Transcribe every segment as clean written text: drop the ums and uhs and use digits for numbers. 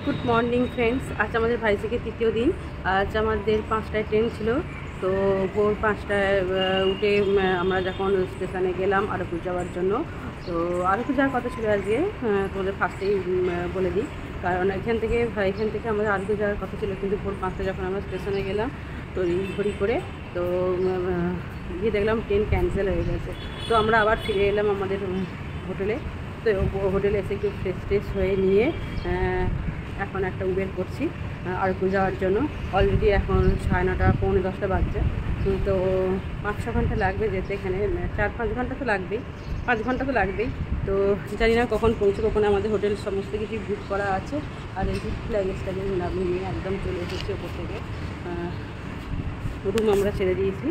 Good morning friends. আজ আমাদের ভাইজিকে তৃতীয় দিন। আজ আমাদের 5টায় ট্রেন ছিল, তো ভোর 5টায় উঠে আমরা যখন স্টেশনে গেলাম আরকুর যাওয়ার জন্য। তো আরকু যাওয়ার কথা ছিল আজকে, তোমাদের ফার্স্টেই বলে দিই, কারণ এখান থেকে আমাদের আরকু যাওয়ার কথা ছিল, কিন্তু ভোর 5টায় যখন আমরা স্টেশনে গেলাম তো ঘড়ি করে তো গিয়ে দেখলাম ট্রেন ক্যান্সেল হয়ে গেছে। তো আমরা আবার ফিরে এলাম আমাদের হোটেলে। তো হোটেলে এসে একটু ফ্রেশ হয়ে নিয়ে এখন একটা উবের করছি আরকু যাওয়ার জন্য। অলরেডি এখন 9:30 পৌনে 10টা বাজছে। তো 5-6 ঘন্টা লাগবে যেতে, এখানে 4-5 ঘন্টা তো লাগবেই, 5 ঘন্টা তো লাগবেই। তো জানি না কখন পৌঁছে, কখন আমাদের হোটেল সমস্ত কিছু বুক করা আছে। আর এই লাগেজটাকে নামিয়ে নিয়ে একদম চলে এসেছি ওপর থেকে। রুম আমরা ছেড়ে দিয়েছি,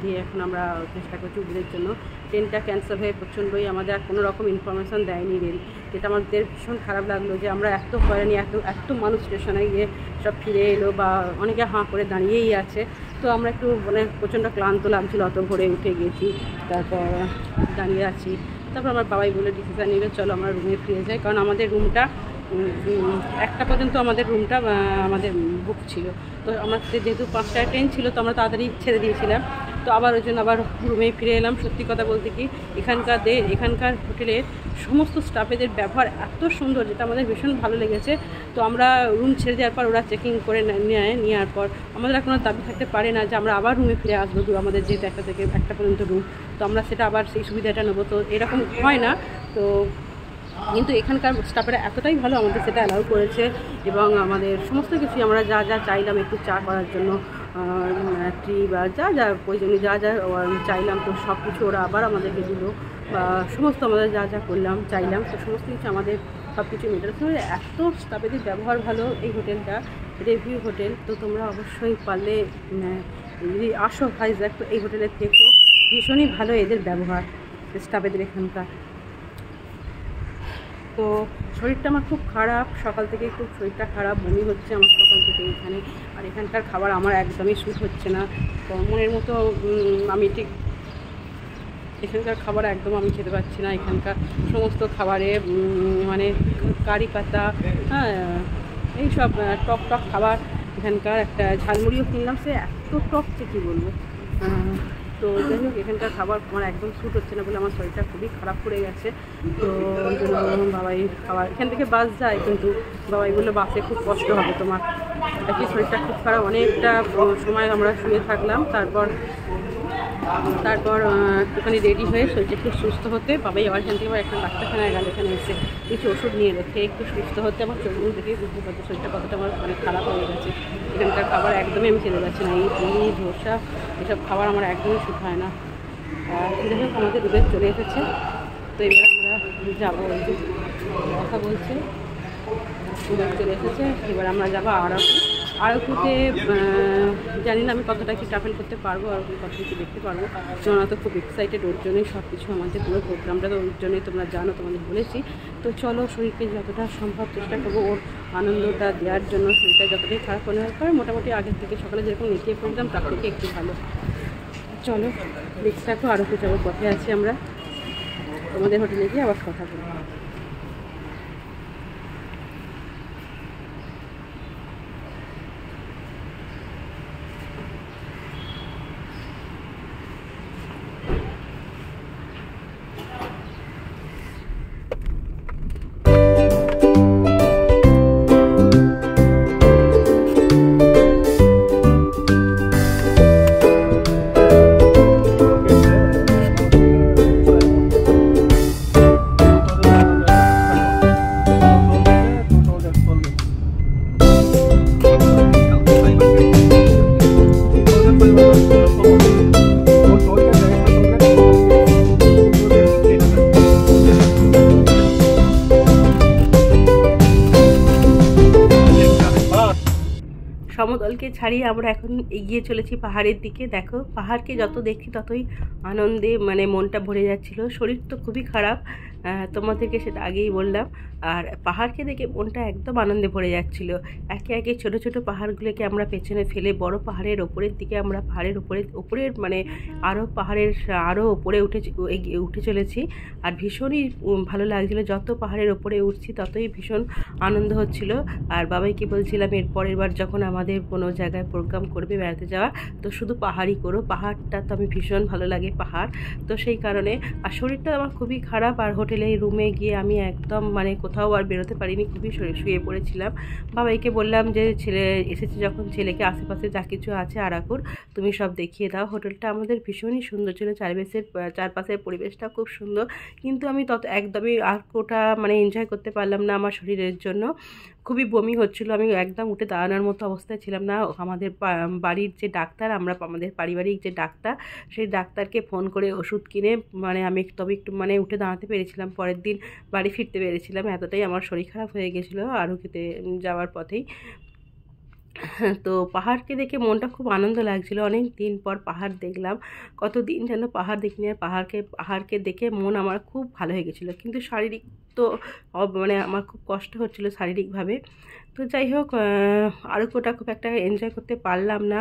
দিয়ে এখন আমরা চেষ্টা করছি উবেরের জন্য। ট্রেনটা ক্যান্সেল হয়ে প্রচণ্ডই আমাদের কোনো রকম ইনফরমেশান দেয়নি রেল, যেটা আমাদের ভীষণ খারাপ লাগলো যে আমরা এত হয়রানি, এত মানুষ স্টেশনে গিয়ে সব ফিরে এলো বা অনেকে হাঁ করে দাঁড়িয়েই আছে। তো আমরা একটু প্রচণ্ড ক্লান্ত লাগছিলো, অত ভোরে উঠে গেছি, তারপর দাঁড়িয়ে আছি। তারপর আমার বাবাই বলে ডিসিশান নিল চলো আমরা রুমে ফিরে যাই, কারণ আমাদের রুমটা 1টা পর্যন্ত আমাদের রুমটা আমাদের বুক ছিল। তো আমাদের যেহেতু 5টায় ট্রেন ছিল, তো আমরা তাড়াতাড়ি ছেড়ে দিয়েছিলাম। তো আবার ওই জন্য আবার রুমেই ফিরে এলাম। সত্যি কথা বলতে কি, এখানকার হোটেলের সমস্ত স্টাফেদের ব্যবহার এত সুন্দর, যেটা আমাদের ভীষণ ভালো লেগেছে। তো আমরা রুম ছেড়ে দেওয়ার পর ওরা চেকিং করে নেওয়ার পর আমাদের আর কোনো দাবি থাকতে পারে না যে আমরা আবার রুমে ফিরে আসবো। আমাদের যেহেতু 1টা থেকে 1টা পর্যন্ত রুম, তো আমরা সেটা আবার সেই সুবিধাটা নেবো। তো এরকম হয় না। তো কিন্তু এখানকার স্টাফেরা এতটাই ভালো, আমাদের সেটা অ্যালাউ করেছে। এবং আমাদের সমস্ত কিছু আমরা যা যা চাইলাম, একটু চা করার জন্য টি বা যা প্রয়োজনীয় যা চাইলাম, তো সব কিছু ওরা আবার আমাদেরকে দিল। বা সমস্ত আমাদের যা চাইলাম, তো সমস্ত কিছু আমাদের সব কিছু মেটাতে। এত স্টাফেদের ব্যবহার ভালো। এই হোটেলটা রিভিউ হোটেল, তো তোমরা অবশ্যই পারলে যদি আসো ভাইজ্যাক, তো এই হোটেলে থেকো। ভীষণই ভালো এদের ব্যবহার স্টাফেদের এখানকার। তো শরীরটা আমার খুব খারাপ, সকাল থেকে খুব শরীরটা খারাপ, বমি হচ্ছে আমার সকাল থেকে এখানে। আর এখানকার খাবার আমার একদমই স্যুট হচ্ছে না। তো মনের মতো আমি ঠিক এখানকার খাবার একদম আমি খেতে পারছি না। এখানকার সমস্ত খাবারে মানে কারি পাতা, এইসব টক খাবার। এখানকার একটা ঝালমুড়িও কিনলাম, সে এত টক যে কী বলবো। তো যাই হোক, এখানকার খাবার আমার একদম স্যুট হচ্ছে না বলে আমার শরীরটা খুবই খারাপ করে গেছে। তো ওই জন্য বাবাই খাবার এখান থেকে বাস যায়, কিন্তু বাবাই বললো বাসে খুব কষ্ট হবে তোমার, একই শরীরটা খুব খারাপ। অনেকটা সময় আমরা শুয়ে থাকলাম, তারপর একটুখানি রেডি হয়ে শরীরটা একটু সুস্থ হতে বাবাই আবার এখান থেকে আবার একটা ডাক্তারখানায় গেল। এখানে এসে কিছু ওষুধ নিয়ে এলো, খেয়ে একটু সুস্থ হতে আমার চোখগুলো দেখেই বুঝতে পারছি শরীরটা কতটা আমার অনেক খারাপ হয়ে গেছে। এখানকার খাবার একদমই আমি খেতে পারছি না, এই পুরি ধোসা এসব খাবার আমার একদমই সুখ হয় না। যাই হোক, আমাদের উবের চলে এসেছে। তো এবার আমরা যাবো, ওই যে কথা বলছে, উবের চলে এসেছে। এবার আমরা যাবো আরকুতে। জানি না আমি কতটা কি ট্রাভেল করতে পারবো, আর কত কিছু দেখতে পারবো। তোমরা তো খুব এক্সাইটেড, ওর জন্যই সব কিছু আমাদের পুরো প্রোগ্রামটা, তো ওর জন্যই তোমরা জানো, তোমাদের বলেছি। তো চলো, শরীরকে যতটা সম্ভব চেষ্টা করবো ওর আনন্দটা দেওয়ার জন্য। শরীরটা যতটাই খারাপ মনে হয়, মোটামুটি আগের থেকে সকালে যেরকম নেতিয়ে পড়তাম তার থেকে একটু ভালো। চলো দেখতে থাকো, আরকু যাবো, পথে আছি আমরা। তোমাদের হোটেলে গিয়ে আবার কথা বলবো। সমতলকে ছাড়িয়ে আমরা এখন এগিয়ে চলেছি পাহাড়ের দিকে। দেখো, পাহাড়কে যত দেখছি ততই আনন্দে মনটা ভরে যাচ্ছিল। শরীর তো খুবই খারাপ, তোমাদেরকে সেটা আগেই বললাম। আর পাহাড়কে দেখে মনটা একদম আনন্দে ভরে যাচ্ছিল। একে একে ছোট ছোট পাহাড়গুলোকে আমরা পেছনে ফেলে বড় পাহাড়ের ওপরের দিকে আমরা পাহাড়ের ওপরের মানে আরও ওপরে উঠে চলেছি। আর ভীষণই ভালো লাগছিল, যত পাহাড়ের ওপরে উঠছি ততই ভীষণ আনন্দ হচ্ছিল। আর বাবাইকে বলছিলাম এর পরের বার যখন আমাদের কোনো জায়গায় প্রোগ্রাম করবে বেড়াতে যাওয়া, তো শুধু পাহাড়ই করো, পাহাড়টা তো আমি ভীষণ ভালো লাগে পাহাড়। তো সেই কারণে, আর শরীরটা আমার খুবই খারাপ, আর হোটেলে রুমে গিয়ে আমি একদম মানে কোথাও আর বেরোতে পারিনি, খুবই শুয়ে পড়েছিলাম। বাবাইকে বললাম যে ছেলে এসেছে যখন, ছেলেকে আশেপাশে যা কিছু আছে আরাকুর তুমি সব দেখিয়ে দাও। হোটেলটা আমাদের ভীষণই সুন্দর ছিল, চারপাশের পরিবেশটা খুব সুন্দর, কিন্তু আমি একদমই আরাকুটা মানে এনজয় করতে পারলাম না আমার শরীরের জন্য। খুবই বমি হচ্ছিল, আমি একদম উঠে দাঁড়ানোর মতো অবস্থায় ছিলাম না। আমাদের বাড়ির যে ডাক্তার, আমাদের পারিবারিক যে ডাক্তার, সেই ডাক্তারকে ফোন করে ওষুধ কিনে মানে আমি তবে একটু মানে উঠে দাঁড়াতে পেরেছিলাম, পরের দিন বাড়ি ফিরতে পেরেছিলাম। এতটাই আমার শরীর খারাপ হয়ে গেছিলো আরুকিতে যাওয়ার পথেই। তো পাহাড়কে দেখে মনটা খুব আনন্দ লাগছিল, অনেক দিন পর পাহাড় দেখলাম, কতদিন যেন পাহাড় দেখিনি। আর পাহাড়কে দেখে মন আমার খুব ভালো হয়ে গেছিলো, কিন্তু শারীরিক তো মানে আমার খুব কষ্ট হচ্ছিলো শারীরিকভাবে। তো যাই হোক, আরুকোটা খুব একটা এনজয় করতে পারলাম না।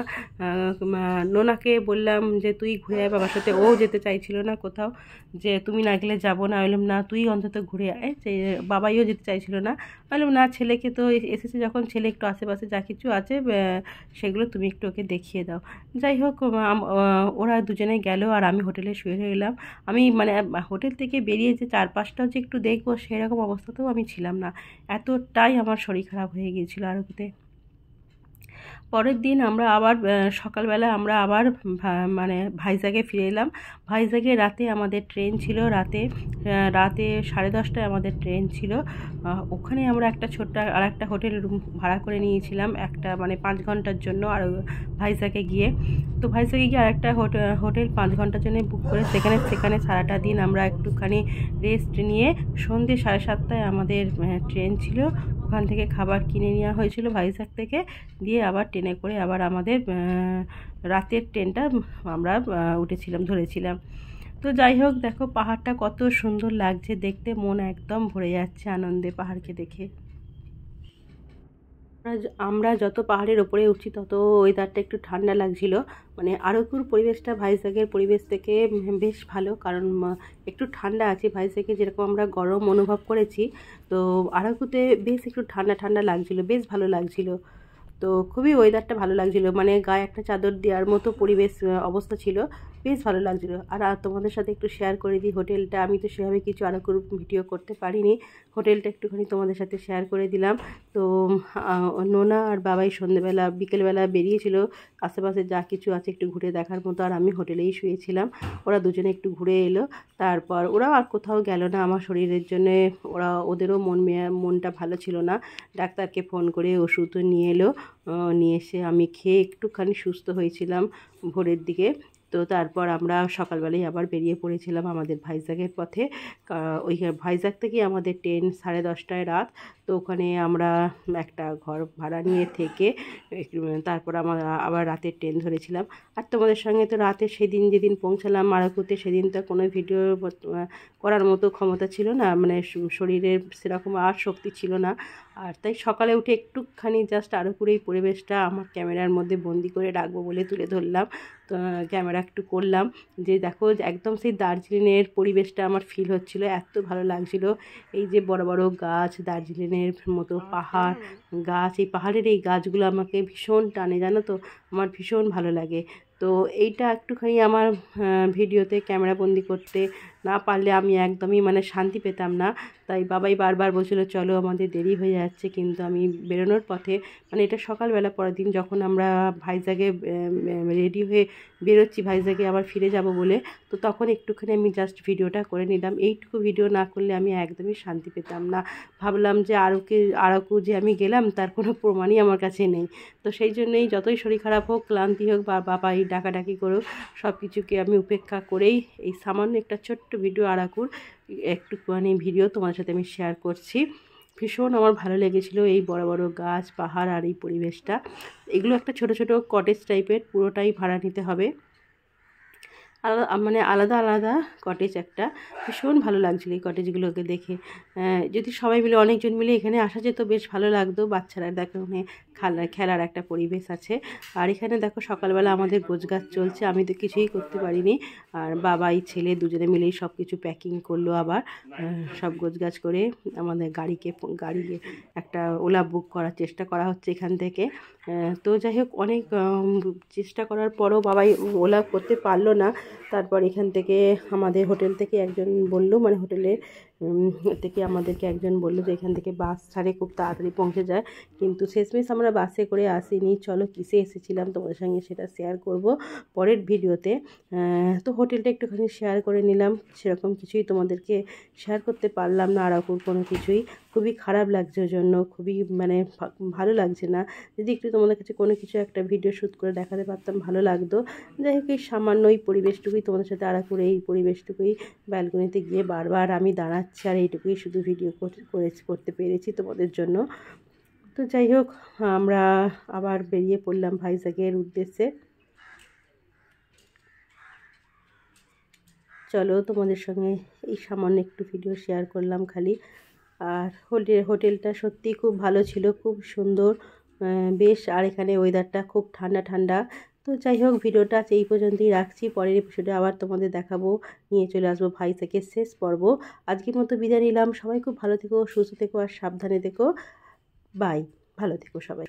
নোনাকে বললাম যে তুই ঘুরে আয় বাবার সাথে, ও যেতে চাইছিল না কোথাও, যে তুমি না গেলে যাবো না। বললাম না, তুই অন্তত ঘুরে আয়, যে বাবাইও যেতে চাইছিল না। বললাম না, ছেলেকে তো এসেছে যখন, ছেলে একটু আশেপাশে যা কিছু আছে সেগুলো তুমি একটু ওকে দেখিয়ে দাও। যাই হোক, ওরা দুজনে গেল আর আমি হোটেলে শুয়ে রইলাম। আমি মানে হোটেল থেকে বেরিয়ে যে চারপাশটাও যে একটু দেখবো সেরকম অবস্থাতেও আমি ছিলাম না, এতটাই আমার শরীর খারাপ হয়ে গিয়েছিল আরুতে। পরের দিন আমরা আবার সকালবেলা আমরা আবার মানে ভাইজ্যাগে ফিরে এলাম। ভাইজ্যাগে রাতে আমাদের ট্রেন ছিল, রাতে 10:30টায় আমাদের ট্রেন ছিল। ওখানে আমরা একটা ছোট্ট আর একটা হোটেল রুম ভাড়া করে নিয়েছিলাম, একটা মানে 5 ঘন্টার জন্য। আর ভাইজ্যাগে গিয়ে আর একটা হোটেল 5 ঘন্টার জন্য বুক করে সেখানে সারাটা দিন আমরা একটুখানি রেস্ট নিয়ে সন্ধ্যে 7:30টায় আমাদের ট্রেন ছিল। ওখান থেকে খাবার কিনে নেওয়া হয়েছিল ভাইজ্যাগ থেকে, দিয়ে আবার ট্রেনে করে আবার আমাদের রাতের ট্রেনটা আমরা ধরেছিলাম। তো যাই হোক, দেখো পাহাড়টা কত সুন্দর লাগছে দেখতে, মন একদম ভরে যাচ্ছে আনন্দে পাহাড়কে দেখে। আমরা যত পাহাড়ের ওপরে উঠছি তত ওয়েদারটা একটু ঠান্ডা লাগছিল। মানে আরকুর পরিবেশটা ভাইজ্যাগের পরিবেশ থেকে বেশ ভালো, কারণ একটু ঠান্ডা আছে। ভাইজ্যাগে যেরকম আমরা গরম অনুভব করেছি, তো আরকুতে বেশ একটু ঠান্ডা ঠান্ডা লাগছিল, বেশ ভালো লাগছিল। তো খুবই ওয়েদারটা ভালো লাগছিল, মানে গায়ে একটা চাদর দেওয়ার মতো পরিবেশ অবস্থা ছিল, বেশ ভালো লাগছিল। আর তোমাদের সাথে একটু শেয়ার করে দিই হোটেলটা, আমি তো সেভাবে কিছু আরকুর ভিডিও করতে পারিনি, হোটেলটা একটুখানি তোমাদের সাথে শেয়ার করে দিলাম। তো নোনা আর বাবাই বিকেলবেলা বেরিয়েছিল আশেপাশে যা কিছু আছে একটু ঘুরে দেখার মতো, আর আমি হোটেলেই শুয়েছিলাম। ওরা দুজনে একটু ঘুরে এলো, তারপর ওরাও আর কোথাও গেল না আমার শরীরের জন্যে। ওদেরও মনটা ভালো ছিল না, ডাক্তারকে ফোন করে ওষুধ নিয়ে এলো, নিয়ে এসে আমি খেয়ে একটুখানি সুস্থ হয়েছিলাম ভোরের দিকে। তো তারপর আমরা সকালবেলায় আবার বেরিয়ে পড়েছিলাম আমাদের ভাইজ্যাগের পথে। ওই ভাইজ্যাগ থেকে আমাদের ট্রেন 10:30টায় রাত। তো ওখানে আমরা একটা ঘর ভাড়া নিয়ে থেকে তারপর আমরা আবার রাতের ট্রেন ধরেছিলাম। আর তোমাদের সঙ্গে তো রাতে যেদিন পৌঁছালাম আরাকুতে, সেদিন তো কোনো ভিডিও করার মতো ক্ষমতা ছিল না, মানে শরীরের সেরকম আর শক্তি ছিল না। আর তাই সকালে উঠে একটুখানি জাস্ট আরকুর এই পরিবেশটা আমার ক্যামেরার মধ্যে বন্দি করে রাখবো বলে তুলে ধরলাম। তো ক্যামেরা একটু করলাম, যে দেখো একদম সেই দার্জিলিংয়ের পরিবেশটা আমার ফিল হচ্ছিল, এত ভালো লাগছিল। এই যে বড় বড় গাছ, দার্জিলিংয়ের মতো পাহাড় গাছ, এই পাহাড়ের এই গাছগুলো আমাকে ভীষণ টানে, জানো তো, আমার ভীষণ ভালো লাগে। তো এইটা একটুখানি আমার ভিডিওতে ক্যামেরাবন্দি করতে না পারলে আমি একদমই মানে শান্তি পেতাম না। তাই বাবাই বারবার বলছিল চলো আমাদের দেরি হয়ে যাচ্ছে, কিন্তু আমি বেরোনোর পথে, মানে এটা সকালবেলা পরের দিন যখন আমরা ভাইজ্যাগে রেডি হয়ে বেরোচ্ছি ভাইজ্যাগে আবার ফিরে যাব বলে, তো তখন একটুখানি আমি জাস্ট ভিডিওটা করে নিলাম। এইটুকু ভিডিও না করলে আমি একদমই শান্তি পেতাম না। ভাবলাম যে আরকু যে আমি গেলাম তার কোনো প্রমাণই আমার কাছে নেই। তো সেই জন্যই যতই শরীর খারাপ হোক, ক্লান্তি হোক, বা বাবাই ডাকাডাকি করুক, সব কিছুকে আমি উপেক্ষা করেই এই সামান্য একটা ছোট্ট ভিডিও আরকুর একটুখানি ভিডিও তোমার সাথে আমি শেয়ার করছি। ভীষণ আমার ভালো লেগেছিলো এই বড় বড় গাছ, পাহাড় আর এই পরিবেশটা। এগুলো একটা ছোট ছোট কটেজ টাইপের, পুরোটাই ভাড়া নিতে হবে। আলাদা মানে আলাদা আলাদা কটেজ একটা, ভীষণ ভালো লাগছিলো এই কটেজগুলোকে দেখে। যদি সবাই মিলে অনেকজন মিলে এখানে আসা যেত বেশ ভালো লাগতো। বাচ্চারা দেখো ওখানে খেলার একটা পরিবেশ আছে। আর এখানে দেখো সকালবেলা আমাদের গোছগাছ চলছে, আমি তো কিছুই করতে পারিনি। আর বাবাই ছেলে দুজনে মিলেই সব কিছু প্যাকিং করলো, আবার সব গোছগাছ করে আমাদের গাড়ি একটা ওলা বুক করার চেষ্টা করা হচ্ছে এখান থেকে। তো যাই হোক, অনেক চেষ্টা করার পরও বাবাই ওলা করতে পারলো না। তারপর এখান থেকে আমাদের হোটেল থেকে একজন বলল, মানে হোটেলের থেকে আমাদেরকে একজন বললো যে এখান থেকে বাস ছাড়ে, খুব তাড়াতাড়ি পৌঁছে যায়। কিন্তু শেষমেশ আমরা বাসে করে আসিনি। চলো কিসে এসেছিলাম তোমাদের সঙ্গে সেটা শেয়ার করব পরের ভিডিওতে। তো হোটেলটা একটুখানি শেয়ার করে নিলাম, সেরকম কিছুই তোমাদেরকে শেয়ার করতে পারলাম না আর কোনো কিছুই। খুবই খারাপ লাগছে ওই জন্য, খুবই মানে ভালো লাগছে না। যদি একটু তোমাদের কাছে কোনো কিছু একটা ভিডিও শ্যুট করে দেখাতে পারতাম ভালো লাগতো। যাই হোক, এই সামান্য এই পরিবেশটুকুই তোমাদের সাথে করে এই পরিবেশটুকুই ব্যালকনিতে গিয়ে বারবার আমি দাঁড়াচ্ছি, আর এইটুকুই শুধু ভিডিও করতে পেরেছি তোমাদের জন্য। তো যাই হোক, আমরা আবার বেরিয়ে পড়লাম ভাইজ্যাগের উদ্দেশ্যে। চলো তোমাদের সঙ্গে এই সামান্য একটু ভিডিও শেয়ার করলাম খালি। আর হোটেলটা সত্যিই খুব ভালো ছিল, খুব সুন্দর বেশ। আর এখানে ওয়েদারটা খুব ঠান্ডা ঠান্ডা। তো যাই হোক, ভিডিওটা এই পর্যন্তই রাখছি। পরের এপিসোডে আবার তোমাদের দেখাবো, নিয়ে চলে আসবো ভাইজ্যাগের শেষ পর্ব। আজকের মতো বিদায় নিলাম। সবাই খুব ভালো থেকো, সুস্থ থেকো আর সাবধানে থেকো। বাই, ভালো থেকো সবাই।